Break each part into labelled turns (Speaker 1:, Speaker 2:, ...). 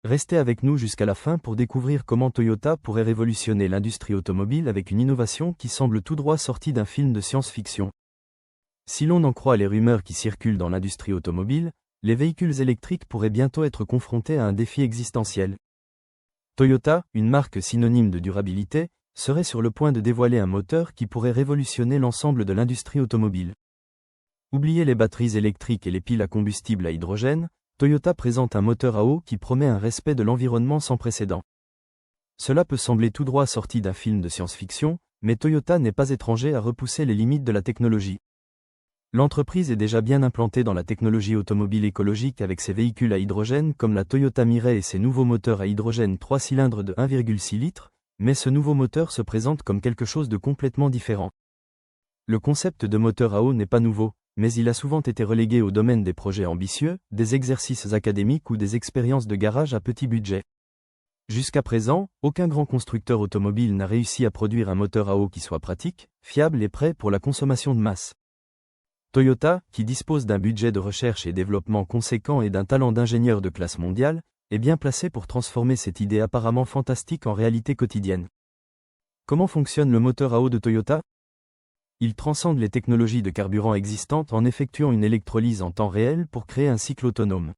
Speaker 1: Restez avec nous jusqu'à la fin pour découvrir comment Toyota pourrait révolutionner l'industrie automobile avec une innovation qui semble tout droit sortie d'un film de science-fiction. Si l'on en croit les rumeurs qui circulent dans l'industrie automobile, les véhicules électriques pourraient bientôt être confrontés à un défi existentiel. Toyota, une marque synonyme de durabilité, serait sur le point de dévoiler un moteur qui pourrait révolutionner l'ensemble de l'industrie automobile. Oubliez les batteries électriques et les piles à combustible à hydrogène, Toyota présente un moteur à eau qui promet un respect de l'environnement sans précédent. Cela peut sembler tout droit sorti d'un film de science-fiction, mais Toyota n'est pas étranger à repousser les limites de la technologie. L'entreprise est déjà bien implantée dans la technologie automobile écologique avec ses véhicules à hydrogène comme la Toyota Mirai et ses nouveaux moteurs à hydrogène 3 cylindres de 1,6 litres, mais ce nouveau moteur se présente comme quelque chose de complètement différent. Le concept de moteur à eau n'est pas nouveau, mais il a souvent été relégué au domaine des projets ambitieux, des exercices académiques ou des expériences de garage à petit budget. Jusqu'à présent, aucun grand constructeur automobile n'a réussi à produire un moteur à eau qui soit pratique, fiable et prêt pour la consommation de masse. Toyota, qui dispose d'un budget de recherche et développement conséquent et d'un talent d'ingénieur de classe mondiale, est bien placé pour transformer cette idée apparemment fantastique en réalité quotidienne. Comment fonctionne le moteur à eau de Toyota ? Il transcende les technologies de carburant existantes en effectuant une électrolyse en temps réel pour créer un cycle autonome.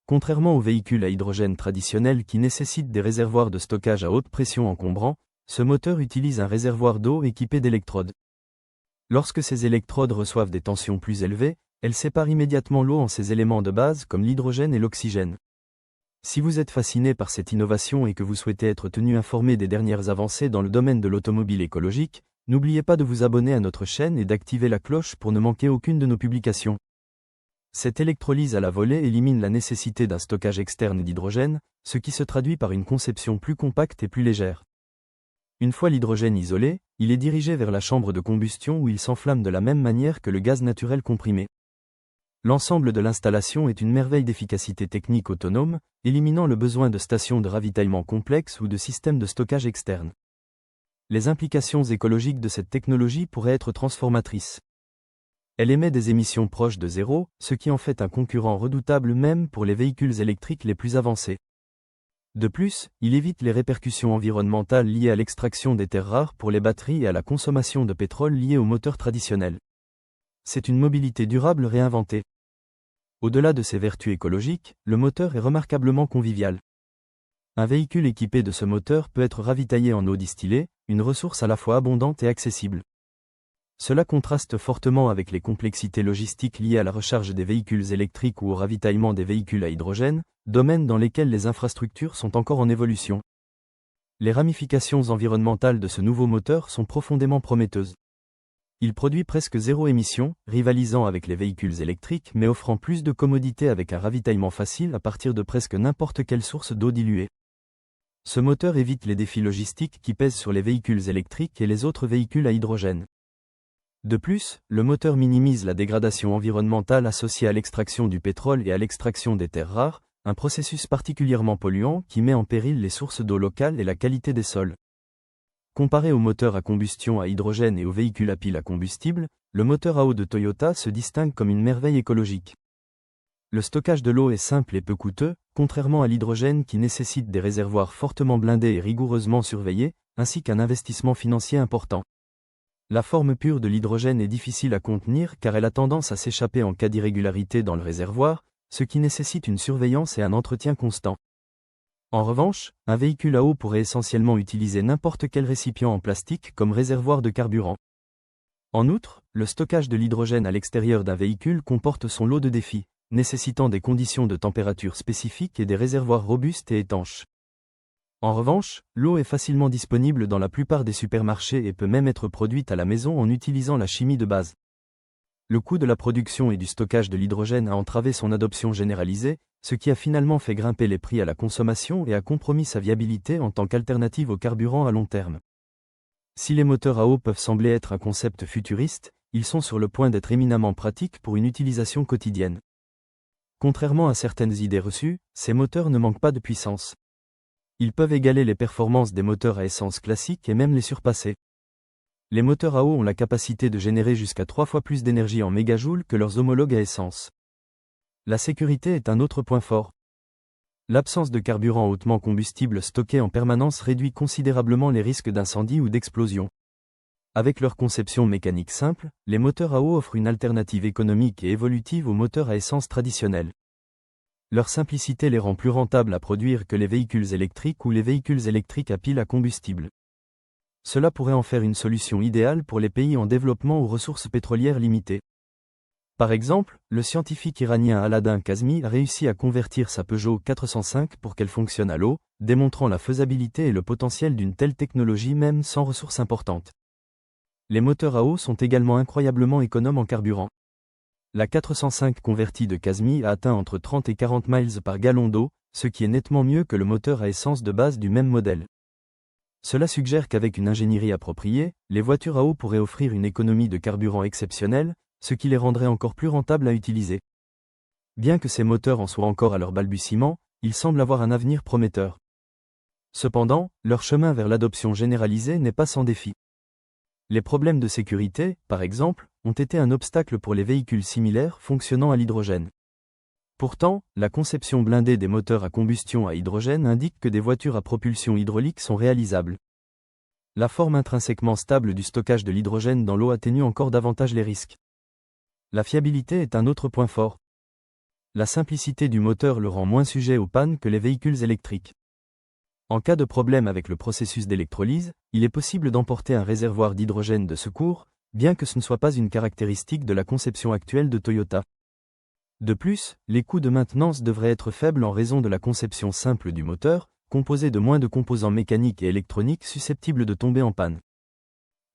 Speaker 1: Contrairement aux véhicules à hydrogène traditionnels qui nécessitent des réservoirs de stockage à haute pression encombrants, ce moteur utilise un réservoir d'eau équipé d'électrodes. Lorsque ces électrodes reçoivent des tensions plus élevées, elles séparent immédiatement l'eau en ses éléments de base comme l'hydrogène et l'oxygène. Si vous êtes fasciné par cette innovation et que vous souhaitez être tenu informé des dernières avancées dans le domaine de l'automobile écologique, n'oubliez pas de vous abonner à notre chaîne et d'activer la cloche pour ne manquer aucune de nos publications. Cette électrolyse à la volée élimine la nécessité d'un stockage externe d'hydrogène, ce qui se traduit par une conception plus compacte et plus légère. Une fois l'hydrogène isolé, il est dirigé vers la chambre de combustion où il s'enflamme de la même manière que le gaz naturel comprimé. L'ensemble de l'installation est une merveille d'efficacité technique autonome, éliminant le besoin de stations de ravitaillement complexes ou de systèmes de stockage externes. Les implications écologiques de cette technologie pourraient être transformatrices. Elle émet des émissions proches de zéro, ce qui en fait un concurrent redoutable même pour les véhicules électriques les plus avancés. De plus, il évite les répercussions environnementales liées à l'extraction des terres rares pour les batteries et à la consommation de pétrole liée aux moteurs traditionnels. C'est une mobilité durable réinventée. Au-delà de ses vertus écologiques, le moteur est remarquablement convivial. Un véhicule équipé de ce moteur peut être ravitaillé en eau distillée, une ressource à la fois abondante et accessible. Cela contraste fortement avec les complexités logistiques liées à la recharge des véhicules électriques ou au ravitaillement des véhicules à hydrogène, domaines dans lesquels les infrastructures sont encore en évolution. Les ramifications environnementales de ce nouveau moteur sont profondément prometteuses. Il produit presque zéro émission, rivalisant avec les véhicules électriques mais offrant plus de commodité avec un ravitaillement facile à partir de presque n'importe quelle source d'eau diluée. Ce moteur évite les défis logistiques qui pèsent sur les véhicules électriques et les autres véhicules à hydrogène. De plus, le moteur minimise la dégradation environnementale associée à l'extraction du pétrole et à l'extraction des terres rares, un processus particulièrement polluant qui met en péril les sources d'eau locales et la qualité des sols. Comparé aux moteurs à combustion à hydrogène et aux véhicules à pile à combustible, le moteur à eau de Toyota se distingue comme une merveille écologique. Le stockage de l'eau est simple et peu coûteux, contrairement à l'hydrogène qui nécessite des réservoirs fortement blindés et rigoureusement surveillés, ainsi qu'un investissement financier important. La forme pure de l'hydrogène est difficile à contenir car elle a tendance à s'échapper en cas d'irrégularité dans le réservoir, ce qui nécessite une surveillance et un entretien constant. En revanche, un véhicule à eau pourrait essentiellement utiliser n'importe quel récipient en plastique comme réservoir de carburant. En outre, le stockage de l'hydrogène à l'extérieur d'un véhicule comporte son lot de défis, nécessitant des conditions de température spécifiques et des réservoirs robustes et étanches. En revanche, l'eau est facilement disponible dans la plupart des supermarchés et peut même être produite à la maison en utilisant la chimie de base. Le coût de la production et du stockage de l'hydrogène a entravé son adoption généralisée, ce qui a finalement fait grimper les prix à la consommation et a compromis sa viabilité en tant qu'alternative au carburant à long terme. Si les moteurs à eau peuvent sembler être un concept futuriste, ils sont sur le point d'être éminemment pratiques pour une utilisation quotidienne. Contrairement à certaines idées reçues, ces moteurs ne manquent pas de puissance. Ils peuvent égaler les performances des moteurs à essence classiques et même les surpasser. Les moteurs à eau ont la capacité de générer jusqu'à 3 fois plus d'énergie en mégajoules que leurs homologues à essence. La sécurité est un autre point fort. L'absence de carburant hautement combustible stocké en permanence réduit considérablement les risques d'incendie ou d'explosion. Avec leur conception mécanique simple, les moteurs à eau offrent une alternative économique et évolutive aux moteurs à essence traditionnels. Leur simplicité les rend plus rentables à produire que les véhicules électriques ou les véhicules électriques à pile à combustible. Cela pourrait en faire une solution idéale pour les pays en développement aux ressources pétrolières limitées. Par exemple, le scientifique iranien Aladin Kazmi a réussi à convertir sa Peugeot 405 pour qu'elle fonctionne à l'eau, démontrant la faisabilité et le potentiel d'une telle technologie même sans ressources importantes. Les moteurs à eau sont également incroyablement économes en carburant. La 405 convertie de Kazmi a atteint entre 30 et 40 miles par gallon d'eau, ce qui est nettement mieux que le moteur à essence de base du même modèle. Cela suggère qu'avec une ingénierie appropriée, les voitures à eau pourraient offrir une économie de carburant exceptionnelle, ce qui les rendrait encore plus rentables à utiliser. Bien que ces moteurs en soient encore à leur balbutiement, ils semblent avoir un avenir prometteur. Cependant, leur chemin vers l'adoption généralisée n'est pas sans défi. Les problèmes de sécurité, par exemple, ont été un obstacle pour les véhicules similaires fonctionnant à l'hydrogène. Pourtant, la conception blindée des moteurs à combustion à hydrogène indique que des voitures à propulsion hydraulique sont réalisables. La forme intrinsèquement stable du stockage de l'hydrogène dans l'eau atténue encore davantage les risques. La fiabilité est un autre point fort. La simplicité du moteur le rend moins sujet aux pannes que les véhicules électriques. En cas de problème avec le processus d'électrolyse, il est possible d'emporter un réservoir d'hydrogène de secours, bien que ce ne soit pas une caractéristique de la conception actuelle de Toyota. De plus, les coûts de maintenance devraient être faibles en raison de la conception simple du moteur, composé de moins de composants mécaniques et électroniques susceptibles de tomber en panne.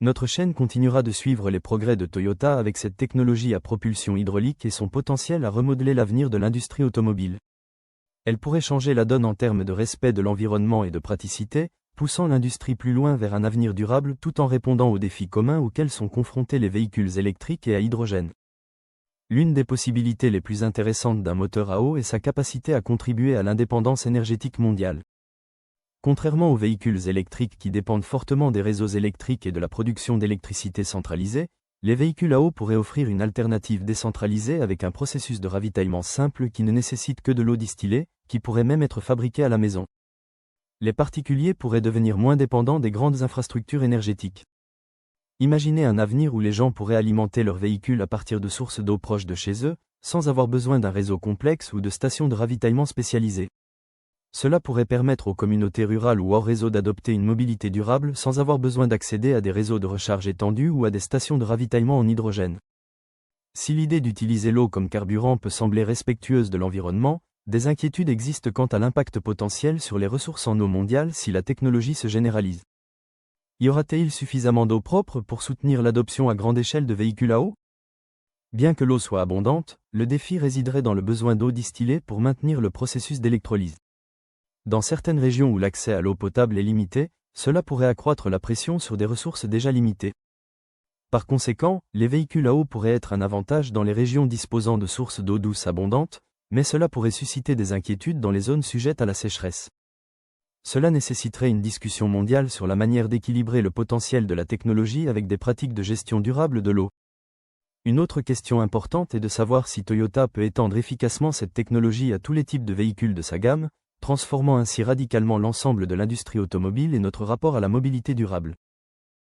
Speaker 1: Notre chaîne continuera de suivre les progrès de Toyota avec cette technologie à propulsion hydraulique et son potentiel à remodeler l'avenir de l'industrie automobile. Elle pourrait changer la donne en termes de respect de l'environnement et de praticité, poussant l'industrie plus loin vers un avenir durable tout en répondant aux défis communs auxquels sont confrontés les véhicules électriques et à hydrogène. L'une des possibilités les plus intéressantes d'un moteur à eau est sa capacité à contribuer à l'indépendance énergétique mondiale. Contrairement aux véhicules électriques qui dépendent fortement des réseaux électriques et de la production d'électricité centralisée, les véhicules à eau pourraient offrir une alternative décentralisée avec un processus de ravitaillement simple qui ne nécessite que de l'eau distillée, qui pourrait même être fabriquée à la maison. Les particuliers pourraient devenir moins dépendants des grandes infrastructures énergétiques. Imaginez un avenir où les gens pourraient alimenter leurs véhicules à partir de sources d'eau proches de chez eux, sans avoir besoin d'un réseau complexe ou de stations de ravitaillement spécialisées. Cela pourrait permettre aux communautés rurales ou hors réseau d'adopter une mobilité durable sans avoir besoin d'accéder à des réseaux de recharge étendus ou à des stations de ravitaillement en hydrogène. Si l'idée d'utiliser l'eau comme carburant peut sembler respectueuse de l'environnement, des inquiétudes existent quant à l'impact potentiel sur les ressources en eau mondiale si la technologie se généralise. Y aura-t-il suffisamment d'eau propre pour soutenir l'adoption à grande échelle de véhicules à eau? Bien que l'eau soit abondante, le défi résiderait dans le besoin d'eau distillée pour maintenir le processus d'électrolyse. Dans certaines régions où l'accès à l'eau potable est limité, cela pourrait accroître la pression sur des ressources déjà limitées. Par conséquent, les véhicules à eau pourraient être un avantage dans les régions disposant de sources d'eau douce abondantes, mais cela pourrait susciter des inquiétudes dans les zones sujettes à la sécheresse. Cela nécessiterait une discussion mondiale sur la manière d'équilibrer le potentiel de la technologie avec des pratiques de gestion durable de l'eau. Une autre question importante est de savoir si Toyota peut étendre efficacement cette technologie à tous les types de véhicules de sa gamme, transformant ainsi radicalement l'ensemble de l'industrie automobile et notre rapport à la mobilité durable.